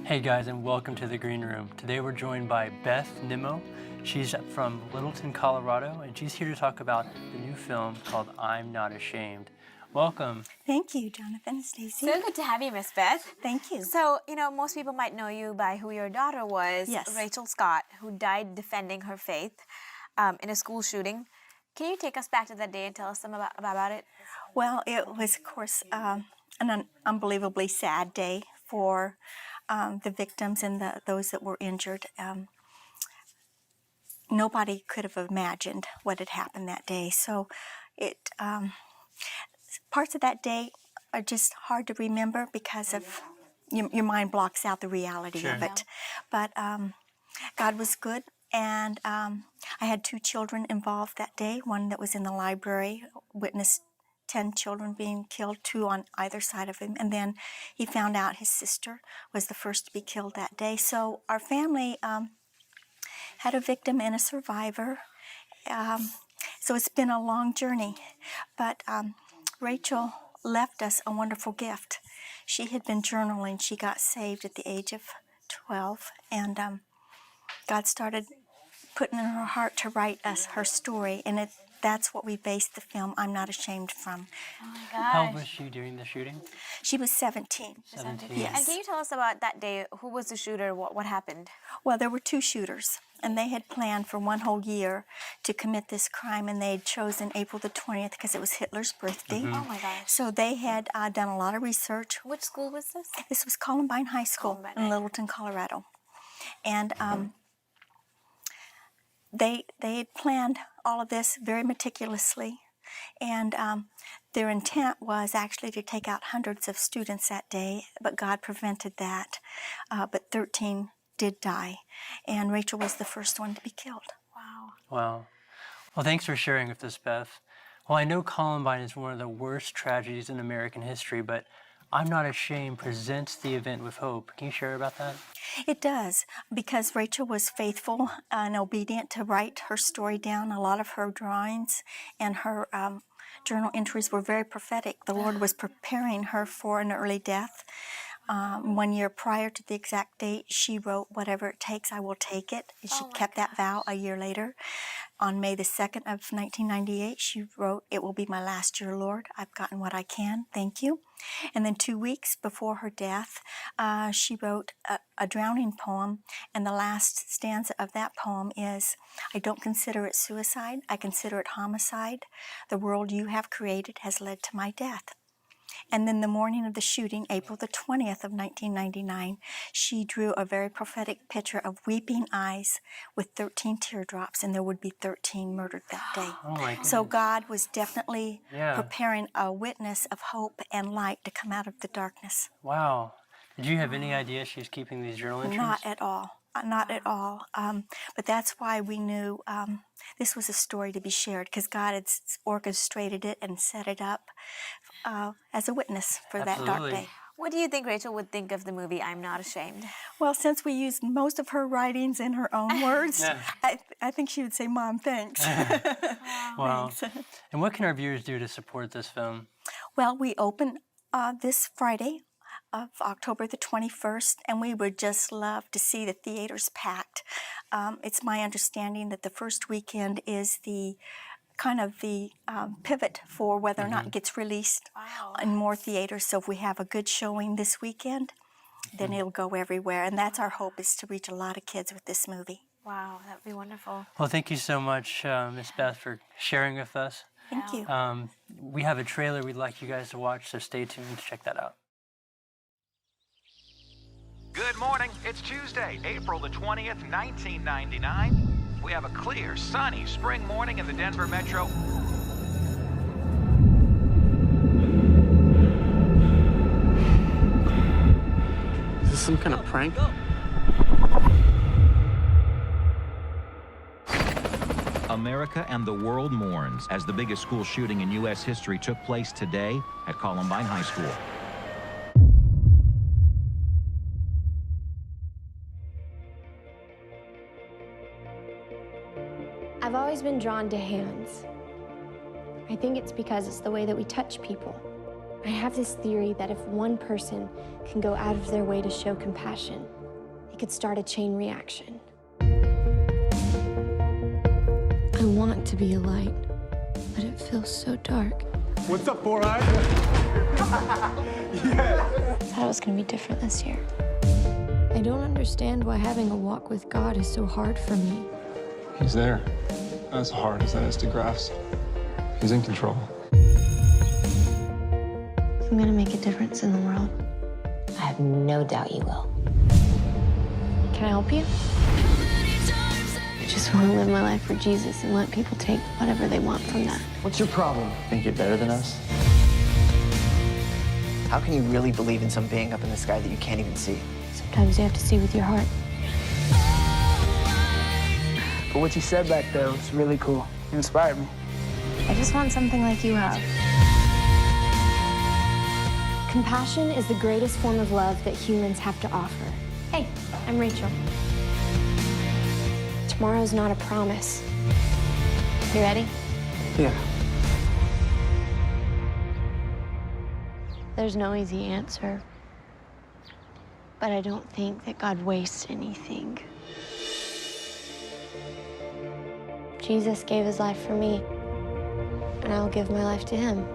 Hey guys, and welcome to the Green Room. Today we're joined by Beth Nimmo. She's from Littleton, Colorado, and she's here to talk about the new film called I'm Not Ashamed. Welcome. Thank you, Jonathan, Stacy. So good to have you, Miss Beth. Thank you. So, most people might know you by who your daughter was, Yes. Rachel Scott, who died defending her faith in a school shooting. Can you take us back to that day and tell us some about it? Well, it was, of course, an unbelievably sad day for the victims and those that were injured. Nobody could have imagined what had happened that day. So parts of that day are just hard to remember because of your mind blocks out the reality of it. But God was good, and I had 2 children involved that day. One that was in the library, witnessed 10 children being killed, 2 on either side of him. And then he found out his sister was the first to be killed that day. So our family had a victim and a survivor. So it's been a long journey. But Rachel left us a wonderful gift. She had been journaling. She got saved at the age of 12. And God started putting in her heart to write us her story. And that's what we based the film I'm Not Ashamed from. Oh my gosh. How old was she during the shooting? She was 17. 17. Yes. And can you tell us about that day? Who was the shooter? What happened? Well, there were 2 shooters, and they had planned for 1 whole year to commit this crime, and they had chosen April the 20th because it was Hitler's birthday. Oh my gosh. So they had done a lot of research. Which school was this? This was Columbine High School Columbine. in Littleton, Colorado. And they had planned all of this very meticulously, and their intent was actually to take out hundreds of students that day, but God prevented that. But 13 did die, and Rachel was the first one to be killed. Wow. Wow. Well, thanks for sharing with us, Beth. Well, I know Columbine is one of the worst tragedies in American history, but I'm Not Ashamed presents the event with hope. Can you share about that? It does, because Rachel was faithful and obedient to write her story down. A lot of her drawings and her journal entries were very prophetic. The Lord was preparing her for an early death. 1 year prior to the exact date, she wrote, "Whatever it takes, I will take it." And she kept that vow a year later. On May the 2nd of 1998, she wrote, "It will be my last year, Lord. I've gotten what I can. Thank you." And then 2 weeks before her death, she wrote a drowning poem, and the last stanza of that poem is, "I don't consider it suicide. I consider it homicide. The world you have created has led to my death." And then the morning of the shooting, April the 20th of 1999, she drew a very prophetic picture of weeping eyes with 13 teardrops, and there would be 13 murdered that day. Oh my goodness. So God was definitely preparing a witness of hope and light to come out of the darkness. Wow. Did you have any idea she's keeping these journal entries? Not at all. Not at all. But that's why we knew this was a story to be shared, because God had orchestrated it and set it up as a witness for that dark day. What do you think Rachel would think of the movie I'm Not Ashamed? Well, since we used most of her writings in her own words, I think she would say, "Mom, thanks." Wow. And what can our viewers do to support this film? Well, we open this Friday of October the 21st, and we would just love to see the theaters packed. It's my understanding that the first weekend is the pivot for whether or not it gets released in more theaters. So if we have a good showing this weekend, then it'll go everywhere. And that's our hope, is to reach a lot of kids with this movie. Wow, that would be wonderful. Well, thank you so much, Miss Beth, for sharing with us. Thank you. We have a trailer we'd like you guys to watch, so stay tuned to check that out. Good morning. It's Tuesday, April the 20th, 1999. We have a clear, sunny spring morning in the Denver metro. Is this some kind of prank? America and the world mourns as the biggest school shooting in U.S. history took place today at Columbine High School. I've always been drawn to hands. I think it's because it's the way that we touch people. I have this theory that if one person can go out of their way to show compassion, it could start a chain reaction. I want to be a light, but it feels so dark. What's up, Four Eyes? Yeah. I thought it was going to be different this year. I don't understand why having a walk with God is so hard for me. He's there. As hard as that is to grasp. He's in control. I'm going to make a difference in the world. I have no doubt you will. Can I help you? I just want to live my life for Jesus and let people take whatever they want from that. What's your problem? Think you're better than us? How can you really believe in some being up in the sky that you can't even see? Sometimes you have to see with your heart. But what you said back there was really cool. You inspired me. I just want something like you have. Compassion is the greatest form of love that humans have to offer. Hey, I'm Rachel. Tomorrow's not a promise. You ready? Yeah. There's no easy answer. But I don't think that God wastes anything. Jesus gave his life for me, and I'll give my life to him.